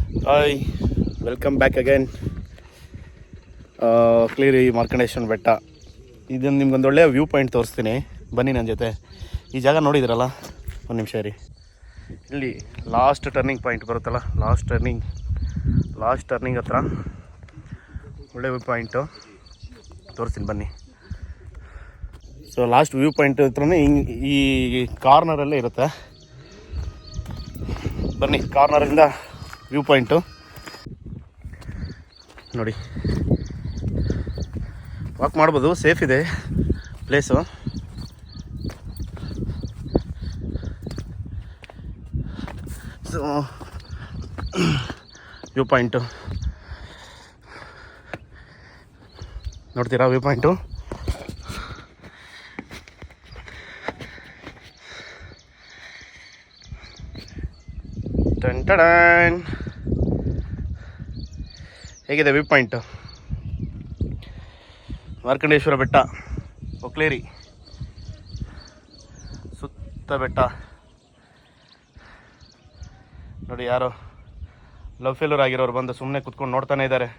Hi, welcome back again. Clearly Markandeshwara ಬೆಟ್ಟ. ಇದನ್ನು ನಿಮ್ಗೊಂದು ಒಳ್ಳೆಯ ವ್ಯೂ ಪಾಯಿಂಟ್ ತೋರಿಸ್ತೀನಿ, ಬನ್ನಿ ನನ್ನ ಜೊತೆ. ಈ ಜಾಗ ನೋಡಿದ್ರಲ್ಲ, ಒಂದು ನಿಮಿಷ ರೀ. ಇಲ್ಲಿ ಲಾಸ್ಟ್ ಟರ್ನಿಂಗ್ ಪಾಯಿಂಟ್ ಬರುತ್ತಲ್ಲ, ಲಾಸ್ಟ್ ಟರ್ನಿಂಗ್ ಹತ್ರ ಒಳ್ಳೆ ವ್ಯೂ ಪಾಯಿಂಟು ತೋರಿಸ್ತೀನಿ ಬನ್ನಿ. ಸೊ ಲಾಸ್ಟ್ ವ್ಯೂ ಪಾಯಿಂಟ್ ಹತ್ರನೇ ಈ ಕಾರ್ನರಲ್ಲೇ ಇರುತ್ತೆ. ಬನ್ನಿ, ಕಾರ್ನರಿಂದ ವ್ಯೂ ಪಾಯಿಂಟು ನೋಡಿ. ವಾಕ್ ಮಾಡ್ಬೋದು, ಸೇಫ್ ಇದೆ ಪ್ಲೇಸು. ಸೊ ವ್ಯೂ ಪಾಯಿಂಟು ನೋಡ್ತೀರಾ? View point ton. ಹೇಗಿದೆ ವ್ಯೂ ಪಾಯಿಂಟು? ಮಾರ್ಕಂಡೇಶ್ವರ ಬೆಟ್ಟ, ಒಕ್ಲೇರಿ ಸುತ್ತ ಬೆಟ್ಟ ನೋಡಿ. ಯಾರೋ ಲವ್ ಫೇಲ್ಯೂರ್ ಆಗಿರೋರು ಬಂದು ಸುಮ್ಮನೆ ಕುತ್ಕೊಂಡು ನೋಡ್ತಾನೆ ಇದ್ದಾರೆ.